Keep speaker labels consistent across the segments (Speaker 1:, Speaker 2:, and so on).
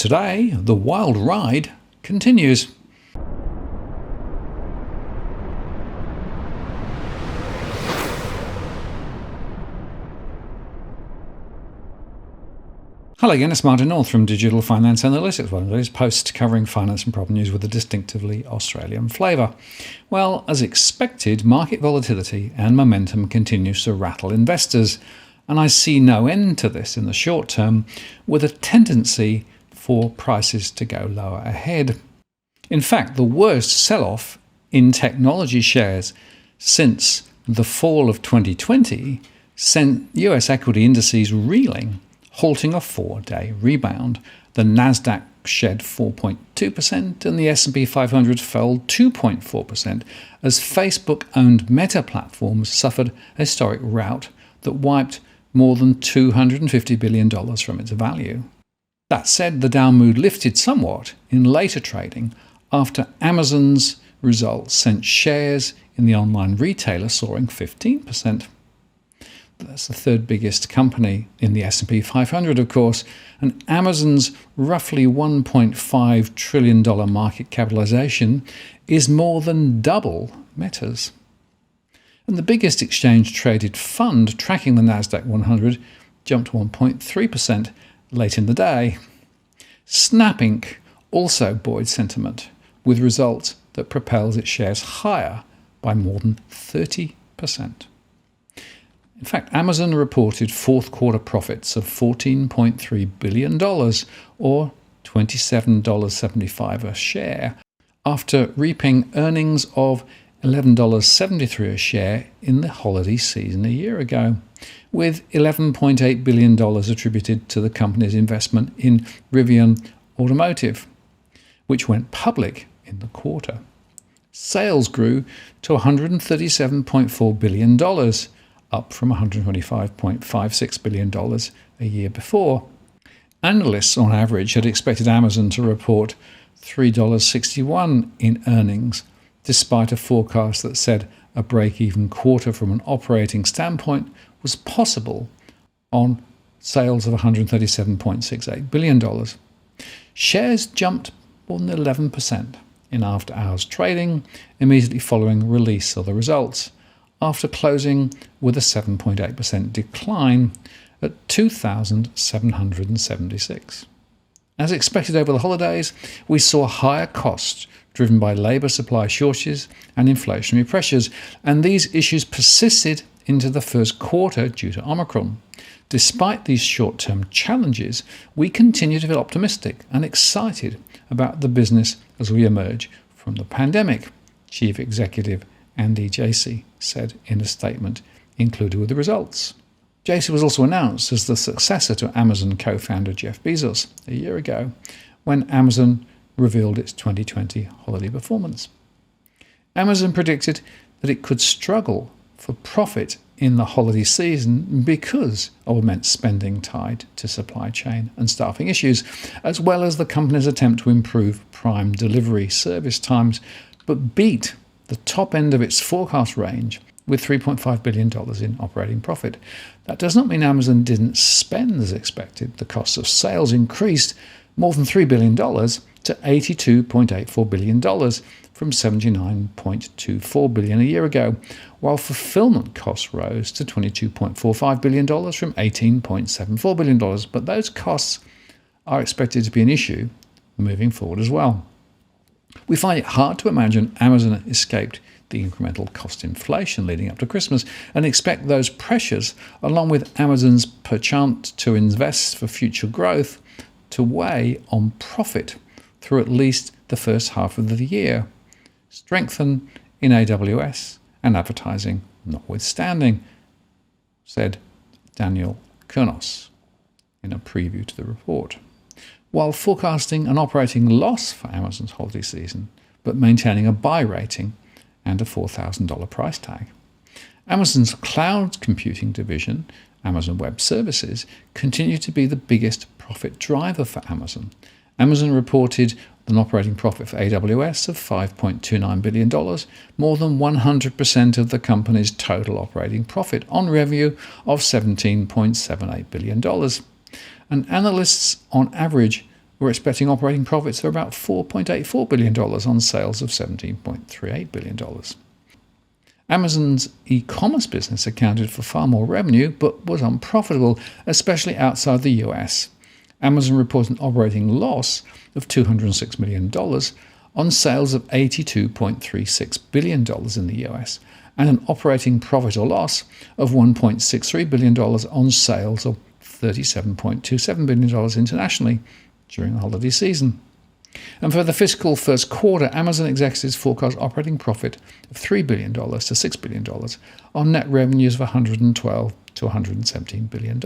Speaker 1: today, the wild ride continues. Hello again, it's Martin North from Digital Finance Analytics, one of those posts covering finance and property news with a distinctively Australian flavour. Well, as expected, market volatility and momentum continues to rattle investors, and I see no end to this in the short term, with a tendency for prices to go lower ahead. In fact, the worst sell-off in technology shares since the fall of 2020 sent US equity indices reeling, halting a 4-day rebound. The Nasdaq shed 4.2% and the S&P 500 fell 2.4% as Facebook-owned Meta platforms suffered a historic rout that wiped more than $250 billion from its value. That said, the down mood lifted somewhat in later trading after Amazon's results sent shares in the online retailer soaring 15%. That's the third biggest company in the S&P 500, of course, and Amazon's roughly $1.5 trillion market capitalization is more than double Meta's. And the biggest exchange-traded fund tracking the Nasdaq 100 jumped 1.3% late in the day. Snap Inc. also buoyed sentiment, with results that propels its shares higher by more than 30%. In fact, Amazon reported fourth quarter profits of $14.3 billion, or $27.75 a share, after reaping earnings of $11.73 a share in the holiday season a year ago, with $11.8 billion attributed to the company's investment in Rivian Automotive, which went public in the quarter. Sales grew to $137.4 billion, up from $125.56 billion a year before. Analysts on average had expected Amazon to report $3.61 in earnings, despite a forecast that said a break-even quarter from an operating standpoint was possible on sales of $137.68 billion. Shares jumped more than 11% in after-hours trading immediately following release of the results, after closing with a 7.8% decline at 2,776. As expected over the holidays, we saw higher costs driven by labour supply shortages and inflationary pressures, and these issues persisted into the first quarter due to Omicron. Despite these short-term challenges, we continue to feel optimistic and excited about the business as we emerge from the pandemic, Chief Executive Andy Jassy said in a statement included with the results. Jassy was also announced as the successor to Amazon co-founder Jeff Bezos a year ago, when Amazon revealed its 2020 holiday performance. Amazon predicted that it could struggle for profit in the holiday season because of immense spending tied to supply chain and staffing issues, as well as the company's attempt to improve Prime delivery service times, but beat the top end of its forecast range with $3.5 billion in operating profit. That does not mean Amazon didn't spend as expected. The cost of sales increased more than $3 billion to $82.84 billion from $79.24 billion a year ago, while fulfillment costs rose to $22.45 billion from $18.74 billion. But those costs are expected to be an issue moving forward as well. We find it hard to imagine Amazon escaped the incremental cost inflation leading up to Christmas and expect those pressures, along with Amazon's penchant to invest for future growth, to weigh on profit through at least the first half of the year. Strengthen in AWS and advertising notwithstanding, said Daniel Kurnos in a preview to the report, while forecasting an operating loss for Amazon's holiday season, but maintaining a buy rating and a $4,000 price tag. Amazon's cloud computing division, Amazon Web Services, continued to be the biggest profit driver for Amazon. Amazon reported an operating profit for AWS of $5.29 billion, more than 100% of the company's total operating profit on revenue of $17.78 billion. And analysts on average we're expecting operating profits of about $4.84 billion on sales of $17.38 billion. Amazon's e-commerce business accounted for far more revenue but was unprofitable, especially outside the US. Amazon reported an operating loss of $206 million on sales of $82.36 billion in the US and an operating profit or loss of $1.63 billion on sales of $37.27 billion internationally during the holiday season. And for the fiscal first quarter, Amazon executives forecast operating profit of $3 billion to $6 billion on net revenues of $112 to $117 billion.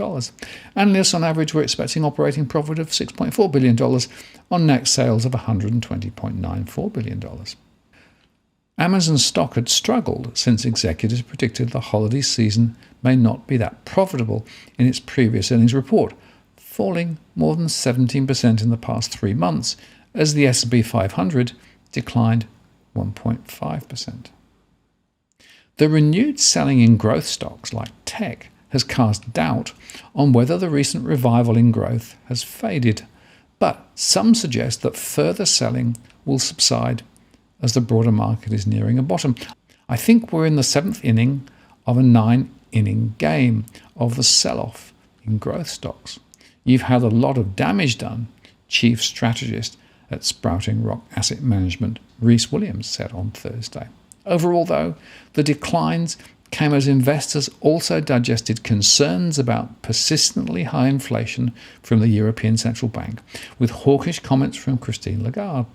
Speaker 1: Analysts on average were expecting operating profit of $6.4 billion on net sales of $120.94 billion. Amazon's stock had struggled since executives predicted the holiday season may not be that profitable in its previous earnings report, falling more than 17% in the past 3 months, as the S&P 500 declined 1.5%. The renewed selling in growth stocks like tech has cast doubt on whether the recent revival in growth has faded, but some suggest that further selling will subside as the broader market is nearing a bottom. I think we're in the 7th inning of a 9-inning game of the sell-off in growth stocks. You've had a lot of damage done, chief strategist at Sprouting Rock Asset Management, Reese Williams, said on Thursday. Overall, though, the declines came as investors also digested concerns about persistently high inflation from the European Central Bank, with hawkish comments from Christine Lagarde.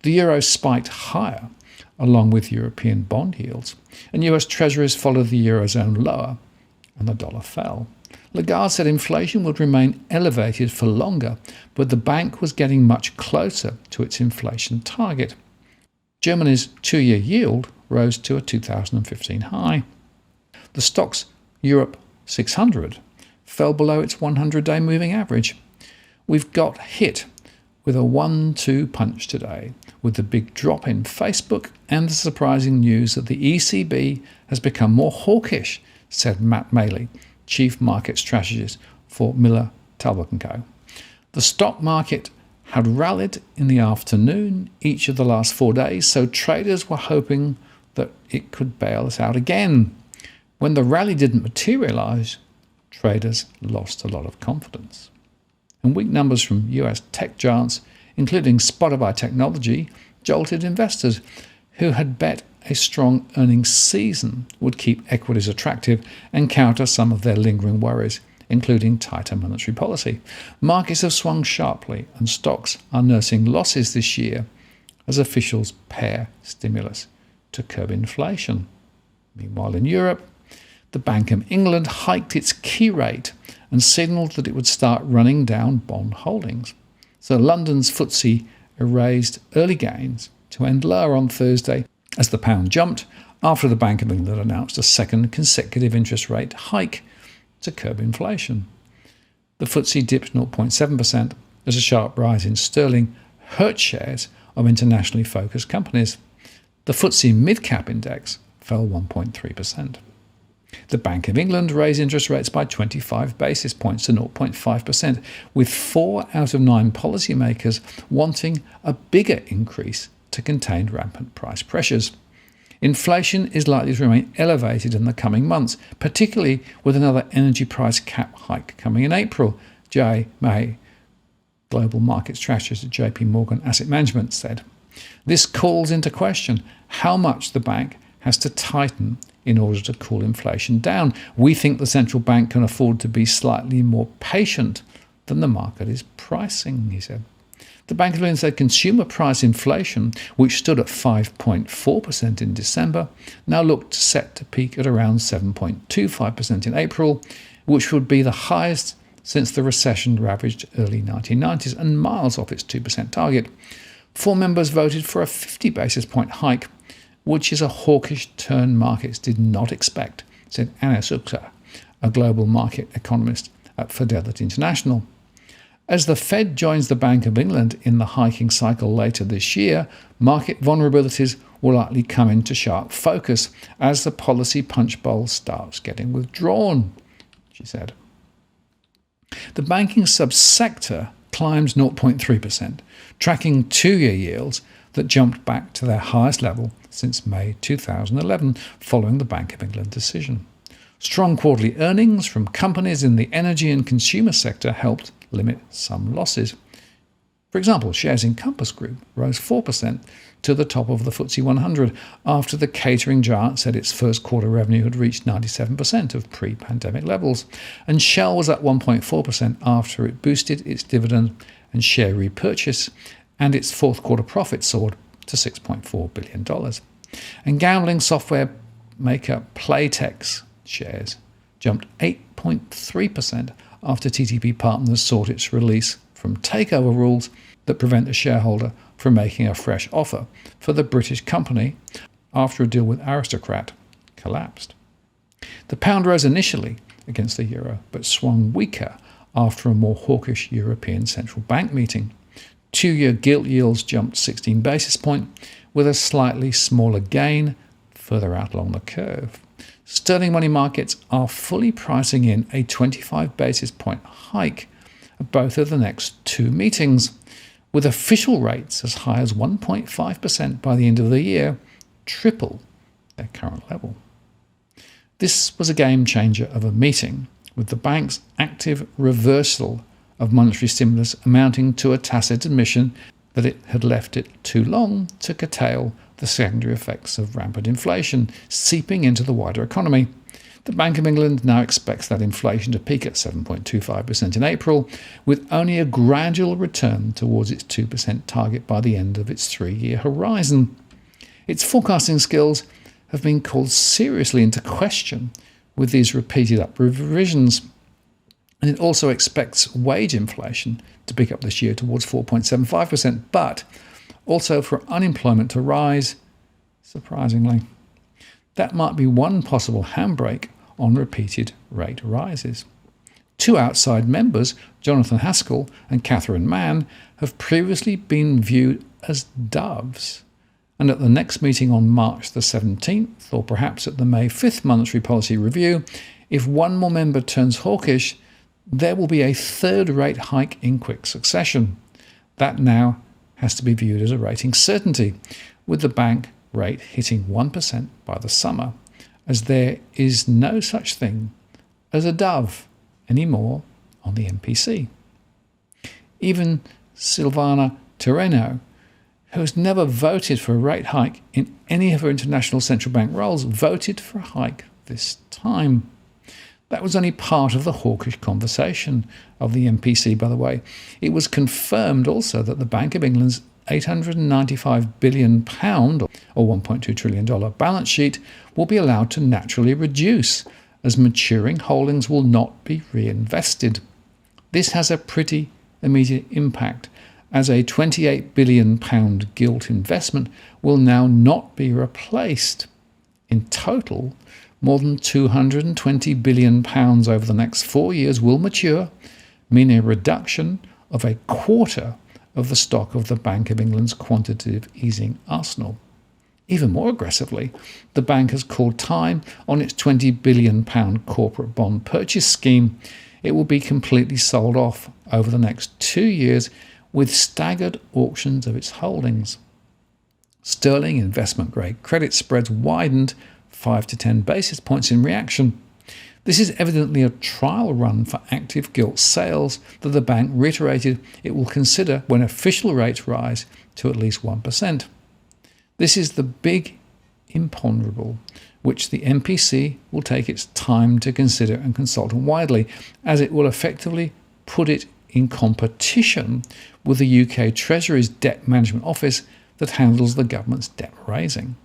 Speaker 1: The euro spiked higher, along with European bond yields, and US Treasuries followed the eurozone lower, and the dollar fell. Lagarde said inflation would remain elevated for longer, but the bank was getting much closer to its inflation target. Germany's 2-year yield rose to a 2015 high. The stock's Europe 600 fell below its 100-day moving average. We've got hit with a 1-2 punch today, with the big drop in Facebook and the surprising news that the ECB has become more hawkish, said Matt Maley, chief market strategist for Miller Talbot & Co. The stock market had rallied in the afternoon each of the last 4 days, so traders were hoping that it could bail us out again. When the rally didn't materialize, traders lost a lot of confidence. And weak numbers from US tech giants, including Spotify Technology, jolted investors who had bet a strong earnings season would keep equities attractive and counter some of their lingering worries, including tighter monetary policy. Markets have swung sharply, and stocks are nursing losses this year as officials pare stimulus to curb inflation. Meanwhile, in Europe, the Bank of England hiked its key rate and signalled that it would start running down bond holdings. So London's FTSE erased early gains to end lower on Thursday as the pound jumped after the Bank of England announced a second consecutive interest rate hike to curb inflation. The FTSE dipped 0.7% as a sharp rise in sterling hurt shares of internationally focused companies. The FTSE Mid-Cap Index fell 1.3%. The Bank of England raised interest rates by 25 basis points to 0.5%, with 4 out of 9 policymakers wanting a bigger increase to contain rampant price pressures. Inflation is likely to remain elevated in the coming months, particularly with another energy price cap hike coming in April, Jay May, global market strategist at JP Morgan Asset Management, said. This calls into question how much the bank has to tighten in order to cool inflation down. We think the central bank can afford to be slightly more patient than the market is pricing, he said. The Bank of England said consumer price inflation, which stood at 5.4% in December, now looked set to peak at around 7.25% in April, which would be the highest since the recession ravaged early 1990s and miles off its 2% target. 4 members voted for a 50 basis point hike, which is a hawkish turn markets did not expect, said Anas Ukta, a global market economist at Fidelity International. As the Fed joins the Bank of England in the hiking cycle later this year, market vulnerabilities will likely come into sharp focus as the policy punch bowl starts getting withdrawn, she said. The banking subsector climbed 0.3%, tracking 2-year yields that jumped back to their highest level since May 2011 following the Bank of England decision. Strong quarterly earnings from companies in the energy and consumer sector helped limit some losses. For example, shares in Compass Group rose 4% to the top of the FTSE 100 after the catering giant said its first quarter revenue had reached 97% of pre-pandemic levels, and Shell was up 1.4% after it boosted its dividend and share repurchase, and its fourth quarter profit soared to $6.4 billion. And gambling software maker Playtech's shares jumped 8.3% after TTP Partners sought its release from takeover rules that prevent the shareholder from making a fresh offer for the British company after a deal with Aristocrat collapsed. The pound rose initially against the euro, but swung weaker after a more hawkish European Central Bank meeting. 2-year gilt yields jumped 16 basis points, with a slightly smaller gain further out along the curve. Sterling money markets are fully pricing in a 25 basis point hike at both of the next two meetings, with official rates as high as 1.5% by the end of the year, triple their current level. This was a game changer of a meeting, with the bank's active reversal of monetary stimulus amounting to a tacit admission that it had left it too long to curtail the secondary effects of rampant inflation seeping into the wider economy. The Bank of England now expects that inflation to peak at 7.25% in April, with only a gradual return towards its 2% target by the end of its 3-year horizon. Its forecasting skills have been called seriously into question with these repeated upward revisions, and it also expects wage inflation to pick up this year towards 4.75%, but also for unemployment to rise, surprisingly. That might be one possible handbrake on repeated rate rises. Two outside members, Jonathan Haskell and Catherine Mann, have previously been viewed as doves, and at the next meeting on March the 17th, or perhaps at the May 5th monetary policy review, if one more member turns hawkish, there will be a third rate hike in quick succession. That now has to be viewed as a rating certainty, with the bank rate hitting 1% by the summer, as there is no such thing as a dove anymore on the MPC. Even Silvana Terreno, who has never voted for a rate hike in any of her international central bank roles, voted for a hike this time. That was only part of the hawkish conversation of the MPC, by the way. It was confirmed also that the Bank of England's £895 billion, or $1.2 trillion balance sheet will be allowed to naturally reduce, as maturing holdings will not be reinvested. This has a pretty immediate impact, as a £28 billion gilt investment will now not be replaced. In total, more than £220 billion over the next 4 years will mature, meaning a reduction of a quarter of the stock of the Bank of England's quantitative easing arsenal. Even more aggressively, the bank has called time on its £20 billion corporate bond purchase scheme. It will be completely sold off over the next 2 years with staggered auctions of its holdings. Sterling investment-grade credit spreads widened 5 to 10 basis points in reaction. This is evidently a trial run for active gilt sales that the bank reiterated it will consider when official rates rise to at least 1%. This is the big imponderable, which the MPC will take its time to consider and consult on widely, as it will effectively put it in competition with the UK Treasury's Debt Management Office that handles the government's debt raising.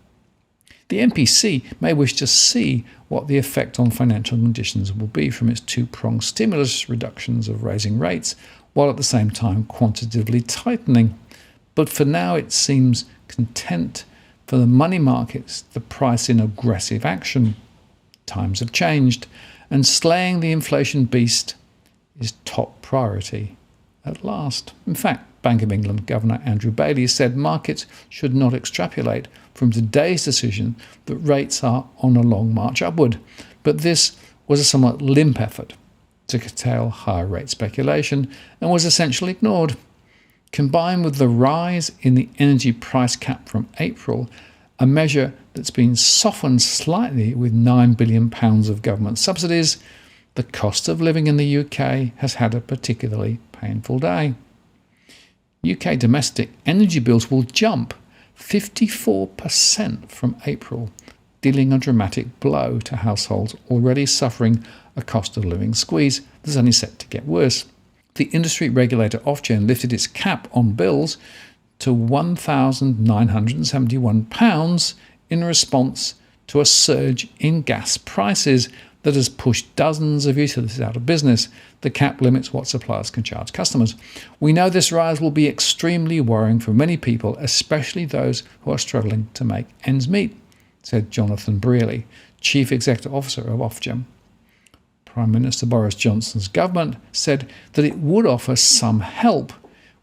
Speaker 1: The MPC may wish to see what the effect on financial conditions will be from its two-pronged stimulus reductions of raising rates, while at the same time quantitatively tightening. But for now it seems content for the money markets to price in aggressive action. Times have changed, and slaying the inflation beast is top priority at last. In fact, Bank of England Governor Andrew Bailey said markets should not extrapolate from today's decision that rates are on a long march upward. But this was a somewhat limp effort to curtail higher rate speculation and was essentially ignored. Combined with the rise in the energy price cap from April, a measure that's been softened slightly with £9 billion of government subsidies, the cost of living in the UK has had a particularly painful day. UK domestic energy bills will jump 54% from April, dealing a dramatic blow to households already suffering a cost of living squeeze that's only set to get worse. The industry regulator Ofgem lifted its cap on bills to £1,971 in response to a surge in gas prices that has pushed dozens of utilities out of business. The cap limits what suppliers can charge customers. We know this rise will be extremely worrying for many people, especially those who are struggling to make ends meet, said Jonathan Brearley, Chief Executive Officer of Ofgem. Prime Minister Boris Johnson's government said that it would offer some help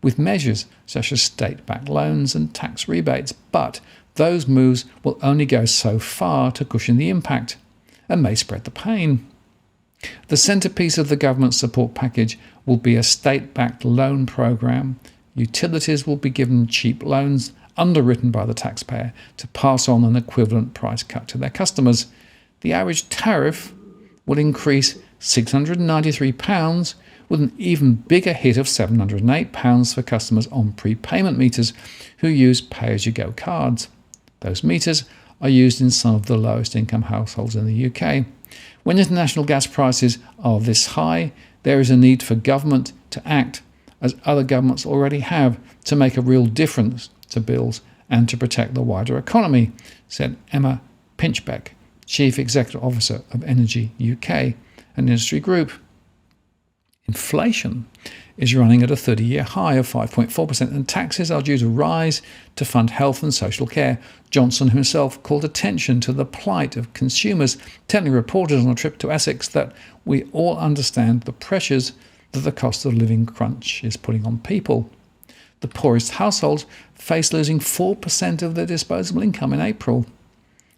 Speaker 1: with measures such as state-backed loans and tax rebates, but those moves will only go so far to cushion the impact and may spread the pain. The centrepiece of the government support package will be a state-backed loan programme. Utilities will be given cheap loans underwritten by the taxpayer to pass on an equivalent price cut to their customers. The average tariff will increase £693, with an even bigger hit of £708 for customers on prepayment meters who use pay-as-you-go cards. Those meters are used in some of the lowest income households in the UK. When international gas prices are this high, there is a need for government to act, as other governments already have, to make a real difference to bills and to protect the wider economy, said Emma Pinchbeck, Chief Executive Officer of Energy UK, an industry group. Inflation is running at a 30-year high of 5.4%, and taxes are due to rise to fund health and social care. Johnson himself called attention to the plight of consumers, telling reporters on a trip to Essex that we all understand the pressures that the cost of living crunch is putting on people. The poorest households face losing 4% of their disposable income in April.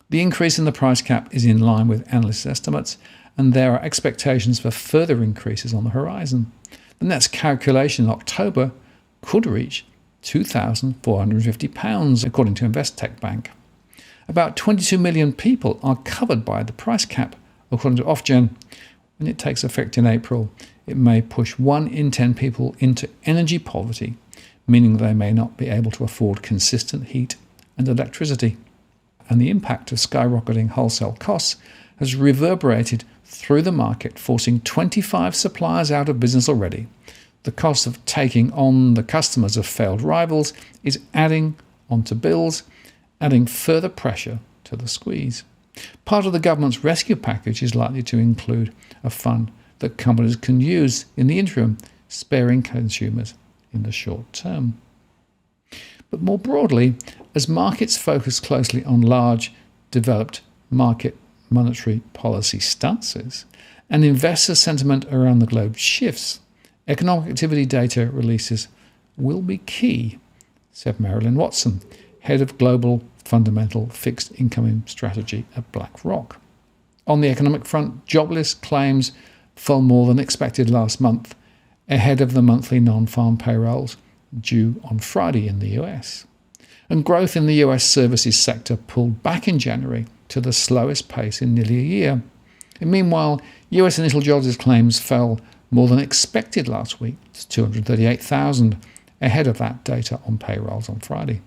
Speaker 1: The increase in the price cap is in line with analysts' estimates, and there are expectations for further increases on the horizon. The next calculation in October could reach £2,450, according to Investec Bank. About 22 million people are covered by the price cap, according to Ofgem. When it takes effect in April, it may push 1 in 10 people into energy poverty, meaning they may not be able to afford consistent heat and electricity. And the impact of skyrocketing wholesale costs has reverberated through the market, forcing 25 suppliers out of business already. The cost of taking on the customers of failed rivals is adding onto bills, adding further pressure to the squeeze. Part of the government's rescue package is likely to include a fund that companies can use in the interim, sparing consumers in the short term. But more broadly, as markets focus closely on large, developed market monetary policy stances, and investor sentiment around the globe shifts, economic activity data releases will be key, said Marilyn Watson, head of global fundamental fixed income strategy at BlackRock. On the economic front, jobless claims fell more than expected last month, ahead of the monthly non-farm payrolls due on Friday in the US. And growth in the US services sector pulled back in January to the slowest pace in nearly a year. And meanwhile, US initial jobs claims fell more than expected last week to 238,000, ahead of that data on payrolls on Friday.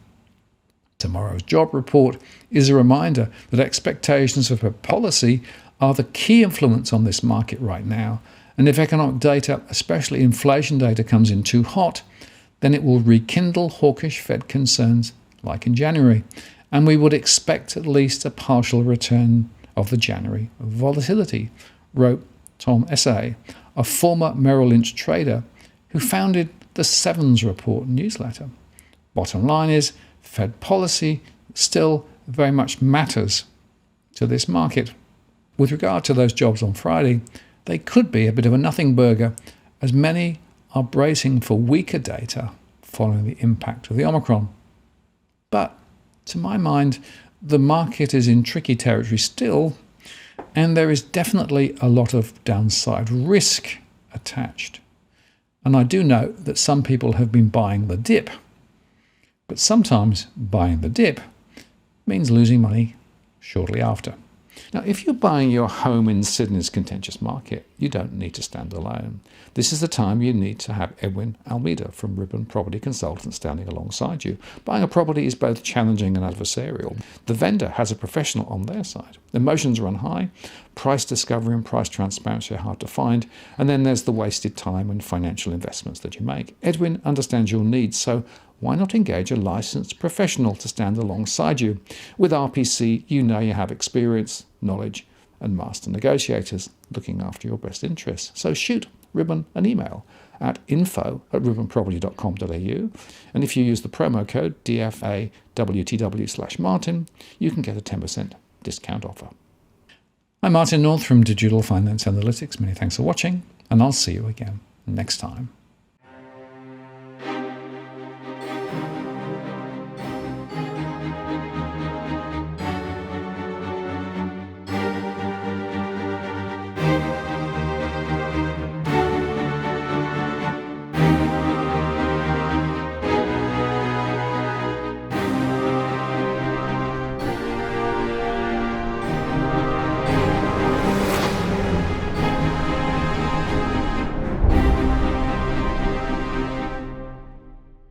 Speaker 1: Tomorrow's job report is a reminder that expectations for policy are the key influence on this market right now, and if economic data, especially inflation data, comes in too hot, then it will rekindle hawkish Fed concerns like in January, and we would expect at least a partial return of the January volatility, wrote Tom Essay, a former Merrill Lynch trader who founded the Sevens Report newsletter. Bottom line is, Fed policy still very much matters to this market. With regard to those jobs on Friday, they could be a bit of a nothing burger, as many are bracing for weaker data following the impact of the Omicron. But to my mind, the market is in tricky territory still, and there is definitely a lot of downside risk attached. And I do note that some people have been buying the dip, but sometimes buying the dip means losing money shortly after. Now, if you're buying your home in Sydney's contentious market, you don't need to stand alone. This is the time you need to have Edwin Almeida from Ribbon Property Consultants standing alongside you. Buying a property is both challenging and adversarial. The vendor has a professional on their side. Emotions run high, price discovery and price transparency are hard to find, and then there's the wasted time and financial investments that you make. Edwin understands your needs, so why not engage a licensed professional to stand alongside you? With RPC, you know you have experience, knowledge, and master negotiators looking after your best interests. So shoot Ribbon an email at info@ribbonproperty.com.au, and if you use the promo code DFAWTW/Martin, you can get a 10% discount offer. I'm Martin North from Digital Finance Analytics. Many thanks for watching, and I'll see you again next time.